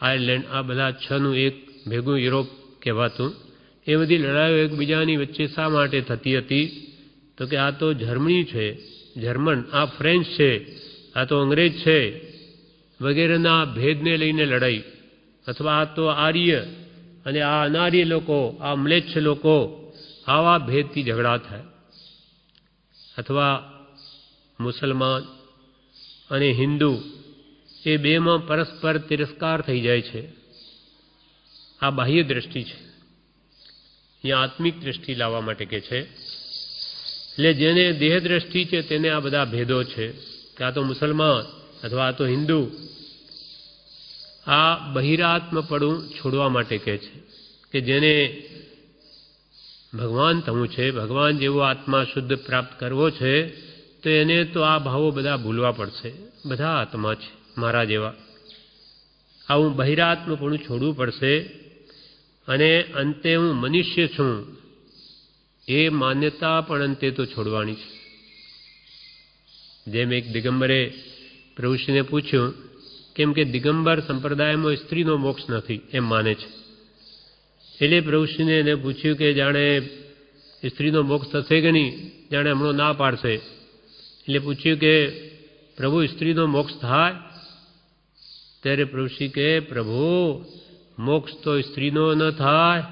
આયર્લેન્ડ, આ બધા 6નું એક ભેગું યુરોપ કહેવાતું. એ બધી લડાઈઓ એકબીજાની વચ્ચે શા માટે થતી હતી? તો કે આ તો જર્મની છે, જર્મન, આ ફ્રેન્ચ છે, આ તો અંગ્રેજ છે વગેરેના ભેદને લઈને લડાઈ. અથવા આ તો આર્ય અને આ અનાર્ય લોકો, આ મ્લેચ્છ લોકો, આવા ભેદથી ઝઘડા થાય. અથવા મુસલમાન અને હિન્દુ એ બેમાં પરસ્પર તિરસ્કાર થઈ જાય છે. આ બાહ્ય દ્રષ્ટિ છે. અહીંયા આત્મિક દ્રષ્ટિ લાવવા માટે કે છે. એટલે જેને દેહ દ્રષ્ટિ છે તેને આ બધા ભેદો છે કે આ તો મુસલમાન અથવા આ તો હિન્દુ. આ બહિરાત્મપણું છોડવા માટે કહે છે કે જેને ભગવાન થવું છે, ભગવાન જેવો આત્મા શુદ્ધ પ્રાપ્ત કરવો છે, તો એને તો આ ભાવો બધા ભૂલવા પડશે. બધા આત્મા છે મારા જેવા. આવું બહિરાત્મપણું છોડવું પડશે. અને અંતે હું મનુષ્ય છું એ માન્યતા પણ અંતે તો છોડવાની છે. જેમ એક દિગંબરે પ્રભુશ્રીને પૂછ્યું, કેમ કે દિગંબર સંપ્રદાયમાં સ્ત્રીનો મોક્ષ નથી એમ માને છે. એટલે પ્રભુશ્રીને એને પૂછ્યું કે જાણે સ્ત્રીનો મોક્ષ થશે કે નહીં, જાણે હમણાં ના પાડશે. એટલે પૂછ્યું કે પ્રભુ સ્ત્રીનો મોક્ષ થાય? ત્યારે પ્રભુશ્રી કહે, પ્રભુ મોક્ષ તો સ્ત્રીનો ન થાય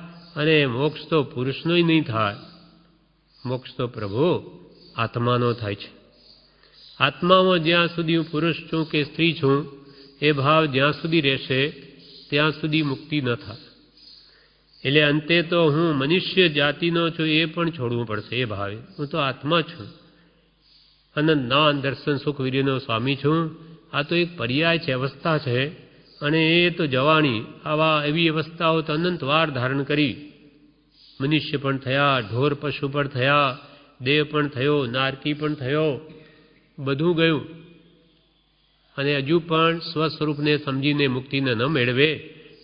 અને મોક્ષ તો પુરુષનોય નહીં થાય. મોક્ષ તો પ્રભુ આત્માનો થાય છે. આત્મામાં જ્યાં સુધી હું પુરુષ છું કે સ્ત્રી છું એ ભાવ જ્યાં સુધી રહેશે ત્યાં સુધી મુક્તિ ન થાય. એટલે અંતે તો હું મનુષ્ય જાતિનો છું એ પણ છોડવું પડશે. એ ભાવે હું તો આત્મા છું, અનંત જ્ઞાન દર્શન સુખ વીર્યનો સ્વામી છું. આ તો એક પર્યાય છે, અવસ્થા છે, અને એ તો જવાની. આવા એવી અવસ્થાઓ તો અનંત વાર ધારણ કરી. મનુષ્ય પણ થયા, ઢોર પશુ પણ થયા, દેવ પણ થયો, નારકી પણ થયો, બધું ગયું. અને હજુ પણ સ્વસ્વરૂપને સમજીને મુક્તિને ન મેળવે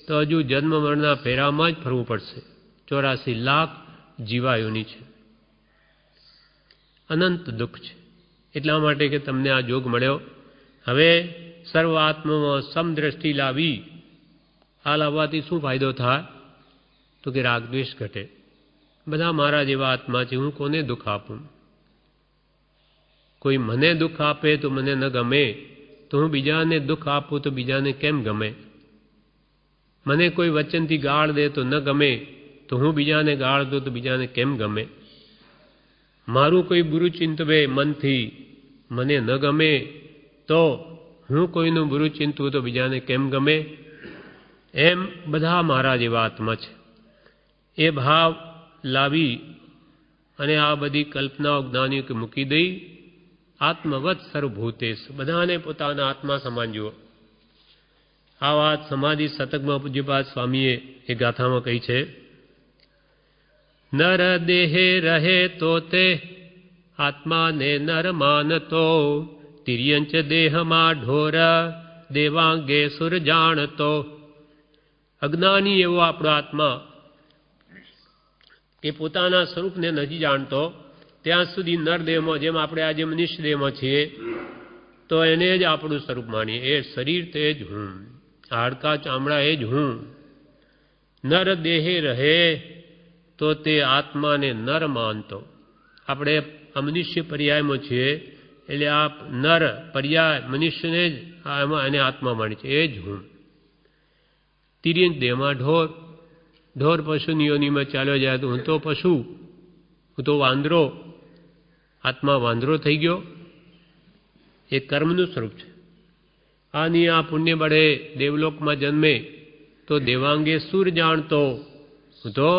તો હજુ જન્મ મરણના ફેરામાં જ ફરવું પડશે. 84 લાખ જીવાયોની છે, અનંત દુઃખ છે. એટલા માટે કે તમને આ જોગ મળ્યો. હવે સર્વ આત્મામાં સમદ્રષ્ટિ લાવી. આ લાવવાથી શું ફાયદો થાય? તો કે રાગદ્વેષ ઘટે. બધા મારા જેવા આત્મા છે, હું કોને દુઃખ આપું? કોઈ મને દુઃખ આપે તો મને ન ગમે, તો હું બીજાને દુઃખ આપું તો બીજાને કેમ ગમે? મને કોઈ વચનથી ગાળ દે તો ન ગમે, તો હું બીજાને ગાળ દઉં તો બીજાને કેમ ગમે? મારું કોઈ બુરું ચિંતવે મનથી, મને ન ગમે, તો હું કોઈનું બુરું ચિંતવું તો બીજાને કેમ ગમે? એમ બધા મારા જેવા આત્મા છે. એ ભાવ લાવી અને આ બધી કલ્પનાઓ જ્ઞાનીઓ કે મૂકી દઈ. આત્મવત સર્વભૂતેશ, બધાને પોતાના આત્મા સમાન જુઓ. આ વાત સમાધિ શતકમાં પૂજ્યપાદ સ્વામીએ એ ગાથામાં કહી છે. નર દેહે રહે તો તે આત્માને નર માનતો, તિર્યંચ દેહમાં ઢોર દેવાંગે સુર જાણતો. અજ્ઞાની એવો આપણો આત્મા એ પોતાના સ્વરૂપને નથી જાણતો ત્યાં સુધી નરદેહમાં, જેમ આપણે આજે મનુષ્ય દેહમાં છીએ, તો એને જ આપણું સ્વરૂપ માનીએ. એ શરીર તે જ હું, હાડકા ચામડા એ જ હું. નર દેહે રહે તો તે આત્માને નર માનતો. આપણે આ મનુષ્ય પર્યાયમાં છીએ, એટલે આ નર પર્યાય મનુષ્યને જ એમાં એને આત્મા માની છે, એ જ હું. તિર્યંચ દેહમાં ઢોર, ઢોર પશુની યોનિમાં ચાલ્યો જાય તો હું તો પશુ, હું તો વાંદરો. આત્મા વાંદરો થઈ ગયો. એ કર્મનું સ્વરૂપ છે. આની આ પુણ્ય બળે દેવલોકમાં જન્મે તો દેવાંગે સુર જાણતો, હું તો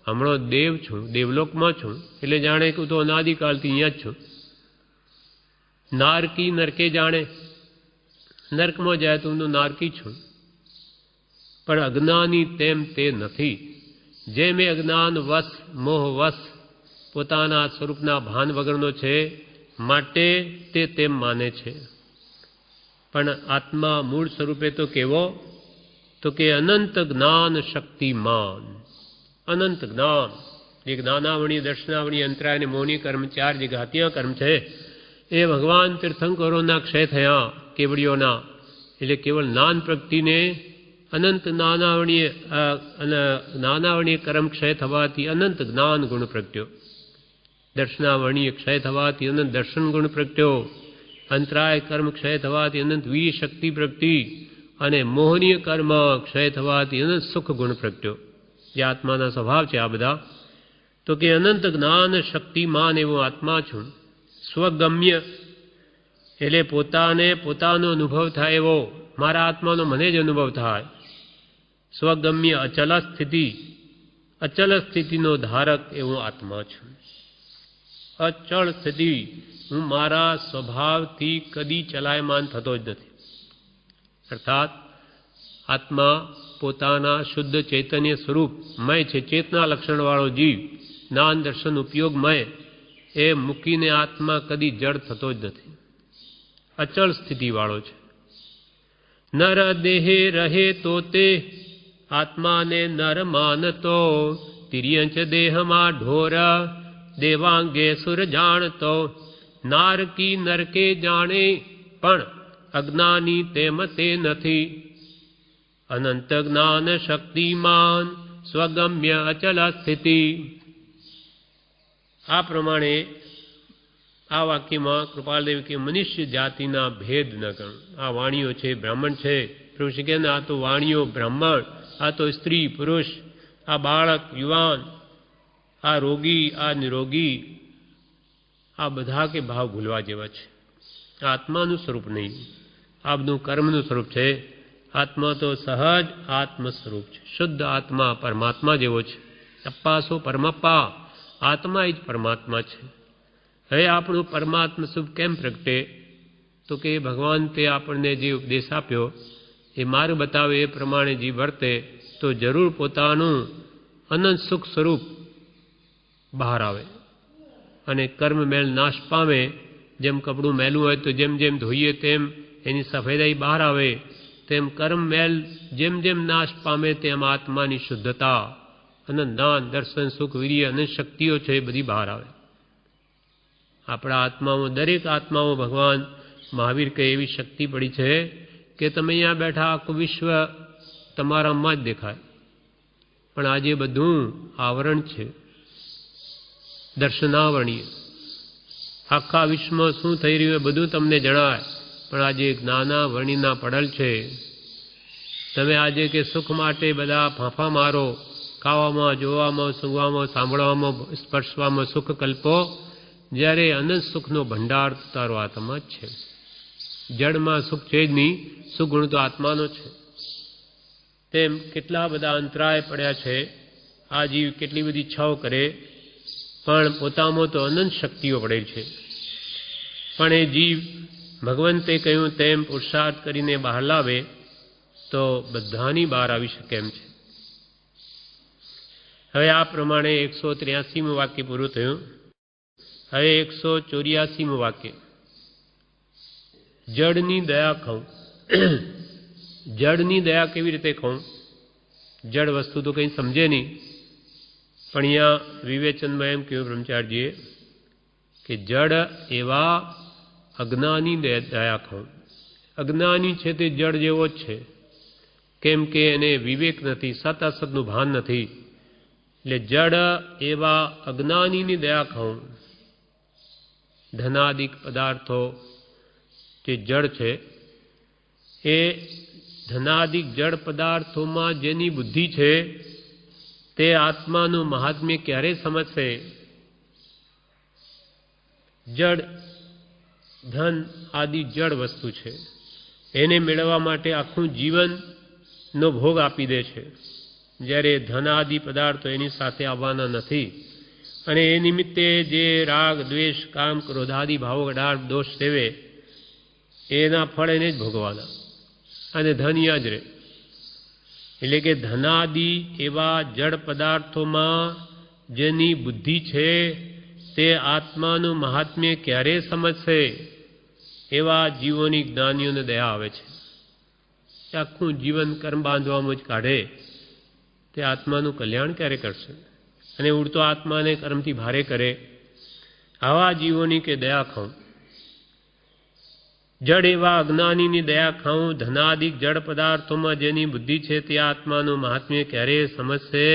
હમણો દેવ છું, દેવલોકમાં છું, એટલે જાણે કે હું તો અનાદિકાળથી અહીંયા જ છું. નારકી નરકે જાણે, નર્કમાં જાય તો હું તો નારકી છું. પણ અજ્ઞાની તેમ તે નથી. જેમ એ અજ્ઞાન વશ મોહ વશ પોતાના સ્વરૂપના ભાન વગરનો છે, માટે તે તેમ માને છે. પણ આત્મા મૂળ સ્વરૂપે તો કેવો? તો કે અનંત જ્ઞાન શક્તિમાન. અનંત જ્ઞાન, જે જ્ઞાનાવણી, દર્શનાવણી, અંતરાય અને મોહની કર્મ, ચાર જે ઘાતિયા કર્મ છે, એ ભગવાન તીર્થંકરોના ક્ષય થયા, કેવડીઓના. એટલે કેવળ જ્ઞાન પ્રગતિને અનંત નાનાવણીય કર્મ ક્ષય થવાથી અનંત જ્ઞાન ગુણ પ્રગટ્યો. દર્શનાવણીય ક્ષય થવાથી અનંત દર્શન ગુણ પ્રગટ્યો. અંતરાય કર્મ ક્ષય થવાથી અનંત વીર શક્તિ પ્રગટી. અને મોહનીય કર્મ ક્ષય થવાથી અનંત સુખ ગુણ પ્રગટ્યો. જે આત્માના સ્વભાવ છે આ બધા. તો કે અનંત જ્ઞાન શક્તિમાન એવો આત્મા છું. સ્વગમ્ય એટલે પોતાનો અનુભવ થાય એવો, મારા આત્માનો મને જ અનુભવ થાય. સ્વગમ્ય અચલ સ્થિતિ, અચલ સ્થિતિનો ધારક એવો આત્મા છું. અચળ સ્થિતિ, હું મારા સ્વભાવથી કદી ચલાયમાન થતો જ નથી. અર્થાત આત્મા પોતાના શુદ્ધ ચૈતન્ય સ્વરૂપ મય છે, ચેતના લક્ષણવાળો જીવ, જ્ઞાન દર્શન ઉપયોગમય, એ મૂકીને આત્મા કદી જડ થતો જ નથી. અચળ સ્થિતિવાળો છે. નર દેહે રહે તો તે આત્માને નર માનતો, તિર્યંચ દેહમાં ઢોર દેવાંગે સુર જાણતો. નારકી નરકે જાણે પણ અજ્ઞાની તેમ તે નથી. અનંત જ્ઞાન શક્તિમાન સ્વગમ્ય અચલ સ્થિતિ. આ પ્રમાણે આ વાક્યમાં કૃપાલદેવ કે મનુષ્ય જાતિના ભેદ ન ગણ. આ વાણીઓ છે, બ્રાહ્મણ છે. પ્રભુ શ્રી કહે આ તો વાણીઓ બ્રાહ્મણ, આ તો સ્ત્રી પુરુષ, આ બાળક યુવાન, આ રોગી, આ નિરોગી, આ બધા કે ભાવ ભૂલવા જેવા છે. આ આત્માનું સ્વરૂપ નહીં, આ બધું કર્મનું સ્વરૂપ છે. આત્મા તો સહજ આત્મ સ્વરૂપ છે. શુદ્ધ આત્મા પરમાત્મા જેવો છે. અપ્પાસો પરમપ્પા, આત્મા જ પરમાત્મા છે. હવે આપણું પરમાત્મા સ્વરૂપ કેમ પ્રગટે? તો કે ભગવાન તે આપણને જે ઉપદેશ આપ્યો, એ માર્ગ બતાવે એ પ્રમાણે જે વર્તે તો જરૂર પોતાનું અનંત સુખ સ્વરૂપ બહાર આવે. અને કર્મ મેલ નાશ પામે. જેમ કપડું મેલું હોય તો જેમ જેમ ધોઈએ તેમ એની સફેદાઈ બહાર આવે, તેમ કર્મ મેલ જેમ જેમ નાશ પામે તેમ આત્માની શુદ્ધતા, અનંત દાન, દર્શન, સુખ, વીર્ય, અનંત શક્તિઓ છે એ બધી બહાર આવે. આપણા આત્મામાં, દરેક આત્મામાં ભગવાન મહાવીર કહે એવી શક્તિ પડી છે કે તમે અહીંયા બેઠા આખું વિશ્વ તમારામાં જ દેખાય. પણ આજે બધું આવરણ છે, દર્શનાવરણીય. આખા વિશ્વમાં શું થઈ રહ્યું એ બધું તમને જણાય, પણ આજે જ્ઞાનાવરણીના પડલ છે. તમે આજે કે સુખ માટે બધા ફાંફા મારો, ખાવામાં, જોવામાં, સૂંઘવામાં, સાંભળવામાં, સ્પર્શવામાં સુખ કલ્પો, જ્યારે અનંત સુખનો ભંડાર તારો આત્મા જ છે. જડમાં સુખ છે જ નહીં, સુખ ગુણ તો આત્માનો છે. તેમ કેટલા બધા અંતરાય પડ્યા છે. આ જીવ કેટલી બધી ઈચ્છાઓ કરે, પણ પોતામાં તો અનંત શક્તિઓ પડેલ છે. પણ એ જીવ ભગવંતે કહ્યું તેમ પુરુષાર્થ કરીને બહાર લાવે તો બધાની બહાર આવી શકે એમ છે. હવે આ પ્રમાણે 183મું વાક્ય પૂરું થયું. હવે 184મું વાક્ય. જડની દયા ખાઉં. જડની દયા કેવી રીતે ખાઉં? જડ વસ્તુ તો કંઈ સમજે નહીં. પણ અહીંયા વિવેચનમાં એમ કહ્યું બ્રહ્મચારીજીએ કે જડ એવા અજ્ઞાની દયા ખાઉં. અજ્ઞાની છે તે જડ જેવો જ છે, કેમ કે એને વિવેક નથી, સત અસતનું ભાન નથી. એટલે જડ એવા અજ્ઞાનીની દયા ખાઉં. ધનાદિક પદાર્થો જે જડ છે, એ ધનાદિક જડ પદાર્થોમાં જેની બુદ્ધિ છે તે આત્માનું મહાત્મ્ય ક્યારે સમજશે? જડ ધન આદિ જડ વસ્તુ છે, એને મેળવવા માટે આખું જીવનનો ભોગ આપી દે છે. જ્યારે ધન આદિ પદાર્થો એની સાથે આવવાના નથી અને એ નિમિત્તે જે રાગ દ્વેષ કામ ક્રોધાદિ ભાવો 18 દોષ સેવે એના ફળ એને જ ભોગવાના અને ધન યા જ રહે. એટલે કે ધનાદિ એવા જડ પદાર્થોમાં જેની બુદ્ધિ છે તે આત્માનું મહાત્મ્ય ક્યારે સમજશે એવા જીવોની જ્ઞાનીઓને દયા આવે છે. આખું જીવન કર્મ બાંધવામાં જ કાઢે તે આત્માનું કલ્યાણ ક્યારે કરશે અને ઉડતો આત્માને કર્મથી ભારે કરે આવા જીવોની કે દયા ખાઉં. જડ એવા અજ્ઞાનીની દયા ખાઉં. ધનાદિક જડ પદાર્થોમાં જેની બુદ્ધિ છે તે આત્માનું મહાત્મ્ય ક્યારે સમજશે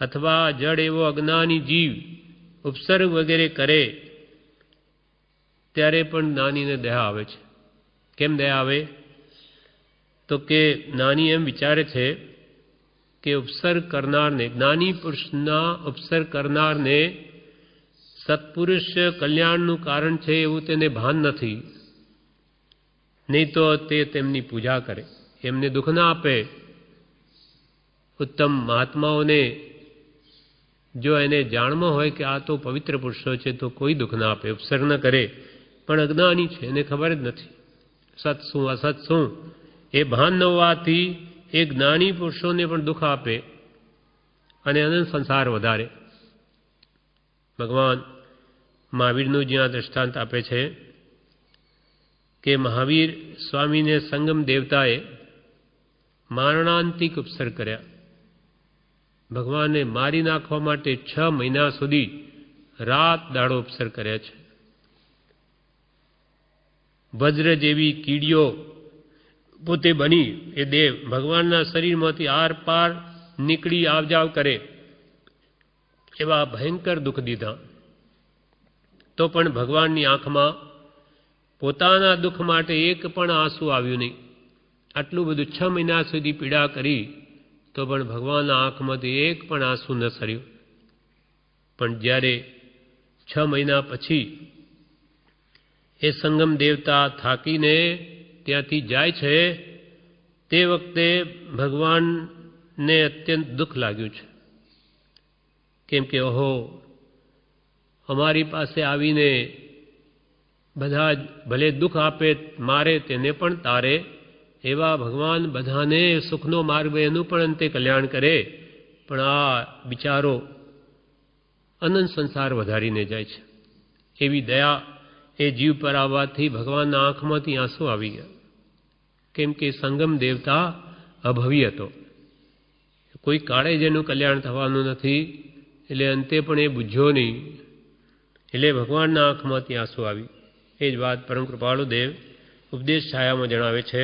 અથવા જડ એવો અજ્ઞાની જીવ ઉપસર્ગ વગેરે કરે ત્યારે પણ જ્ઞાનીને દયા આવે છે. કેમ દયા આવે? તો કે જ્ઞાની એમ વિચારે છે કે ઉપસર્ગ કરનારને, જ્ઞાની પુરુષના ઉપસર્ગ કરનારને સત્પુરુષ કલ્યાણનું કારણ છે એવું તેને ભાન નથી. નહીં તો તે તેમની પૂજા કરે, એમને દુઃખ ના આપે. ઉત્તમ મહાત્માઓને જો એને જાણમાં હોય કે આ તો પવિત્ર પુરુષો છે તો કોઈ દુઃખ ના આપે, ઉપસર્ગ ન કરે. પણ અજ્ઞાની છે, એને ખબર જ નથી સત શું અસત શું. એ ભાન ન હોવાથી એ જ્ઞાની પુરુષોને પણ દુઃખ આપે અને અનંત સંસાર વધારે. ભગવાન મહાવીરનું જ્યાં દ્રષ્ટાંત આપે છે કે મહાવીર સ્વામીને સંગમ દેવતાએ મારણાંતિક ઉપસર્ગ કર્યા. ભગવાનને મારી નાખવા માટે 6 મહિના સુધી રાત દાડો ઉપસર્ગ કર્યા છે. વજ્ર જેવી કીડીઓ પોતે બની એ દેવ ભગવાનના શરીરમાંથી આર પાર નીકળી આવજાવ કરે એવા ભયંકર દુઃખ દીધા. તો પણ ભગવાનની આંખમાં પોતાના દુઃખ માટે એક પણ આંસુ આવ્યું નહીં. આટલું બધું 6 મહિના સુધી પીડા કરી તો પણ ભગવાનના આંખમાંથી એક પણ આંસુ ન સર્યું. પણ જ્યારે 6 મહિના પછી એ સંગમ દેવતા થાકીને ત્યાંથી જાય છે તે વખતે ભગવાનને અત્યંત દુઃખ લાગ્યું છે. કેમ કે ઓહો, અમારી પાસે આવીને બધા જ ભલે દુઃખ આપે મારે તેને પણ તારે એવા ભગવાન બધાને સુખનો માર્ગ એનું પણ અંતે કલ્યાણ કરે, પણ આ બિચારો અનંત સંસાર વધારીને જાય છે. એવી દયા એ જીવ પર આવવાથી ભગવાનના આંખમાંથી આંસુ આવી ગયા. કેમ કે સંગમ દેવતા અભવી હતો, કોઈ કાળે જેનું કલ્યાણ થવાનું નથી, એટલે અંતે પણ એ બુઝ્યો નહીં, એટલે ભગવાનના આંખમાંથી આંસુ આવી. એ જ વાત પરમ કૃપાળુ દેવ ઉપદેશ છાયામાં જણાવે છે.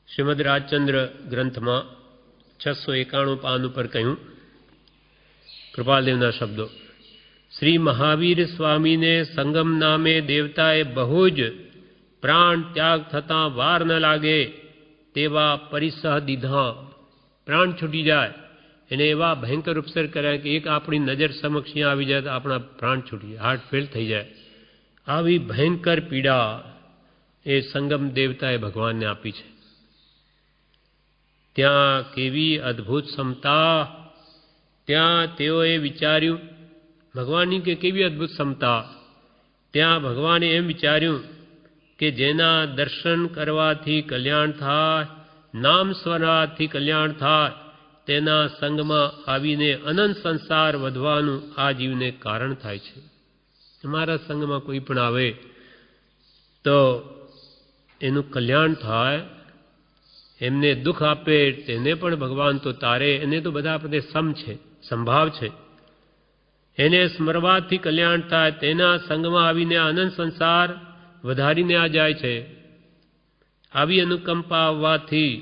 શ્રીમદ રાજચંદ્ર ગ્રંથમાં 691 પાન ઉપર કહ્યું, કૃપાલદેવના શબ્દો: શ્રી મહાવીર સ્વામીને સંગમ નામે દેવતાએ બહુ જ પ્રાણ ત્યાગ થતાં વાર ન લાગે તેવા પરિસહ દીધા. પ્રાણ છૂટી જાય એને એવા ભયંકર ઉપસર્ગ કર્યા કે એક આપણી નજર સમક્ષ આવી જાય તો આપણા પ્રાણ છૂટી જાય, હાર્ટ ફેલ થઈ જાય. આવી ભયંકર પીડા એ સંગમ દેવતાએ ભગવાનને આપી છે. ત્યાં કેવી અદ્ભુત ક્ષમતા! ત્યાં તેઓએ વિચાર્યું, ભગવાનની કે કેવી અદ્ભુત ક્ષમતા! ત્યાં ભગવાને એમ વિચાર્યું કે જેના દર્શન કરવાથી કલ્યાણ થાય, નામ સ્મરણથી કલ્યાણ થાય, તેના સંગમાં આવીને અનંત સંસાર વધવાનું આ જીવને કારણ થાય છે. તમારા સંગમાં કોઈ પણ આવે તો એનું કલ્યાણ થાય, એમને દુઃખ આપે તેને પણ ભગવાન તો તારે, એને તો બધા પ્રત્યે સમ છે, સંભાવ છે. એને સ્મરવાથી કલ્યાણ થાય, તેના સંગમાં આવીને અનંત સંસાર વધારીને આ જાય છે. આવી અનુકંપા આવવાથી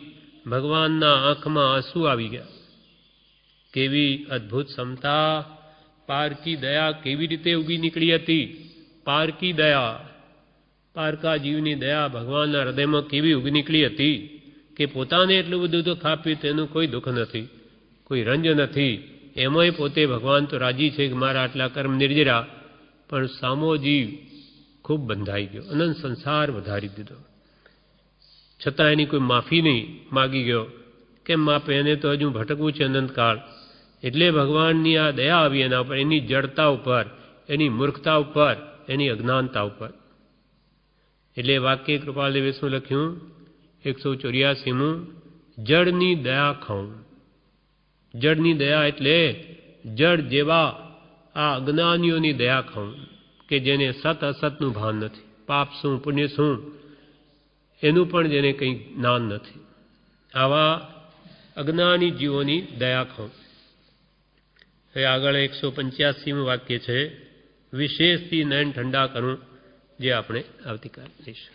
ભગવાનના આંખમાં આંસુ આવી ગયા. કેવી અદ્ભુત ક્ષમતા! પારકી દયા કેવી રીતે ઉગી નીકળી હતી! પારકી દયા, પારકા જીવની દયા ભગવાનના હૃદયમાં કેવી ઉગી નીકળી હતી કે પોતાને એટલું બધું દુઃખ આપ્યું તેનું કોઈ દુઃખ નથી, કોઈ રંજ નથી. એમાંય પોતે ભગવાન તો રાજી છે કે મારા આટલા કર્મ નિર્જરા, પણ સામો જીવ ખૂબ બંધાઈ ગયો, અનંત સંસાર વધારી દીધો. છતાં એની કોઈ માફી નહીં માગી ગયો. કેમ માપે, એને તો હજુ ભટકવું છે અનંતકાળ. એટલે ભગવાનની આ દયા આવી એના ઉપર, એની જડતા ઉપર, એની મૂર્ખતા ઉપર, એની અજ્ઞાનતા ઉપર. એટલે વાક્ય કૃપાલદેવે શું લખ્યું 184મું, જડની દયા ખાઉં. જડની દયા એટલે જડ જેવા આ અજ્ઞાનીઓની દયા ખાઉં, કે જેને સત અસતનું ભાન નથી, પાપ શું પુણ્ય શું એનું પણ જેને કંઈ જ્ઞાન નથી, આવા અજ્ઞાની જીવોની દયા ખાઉં. હવે આગળ 185મું વાક્ય છે, વિશેષથી નયન ઠંડા કરું, જે આપણે આવતીકાલે લઈશું.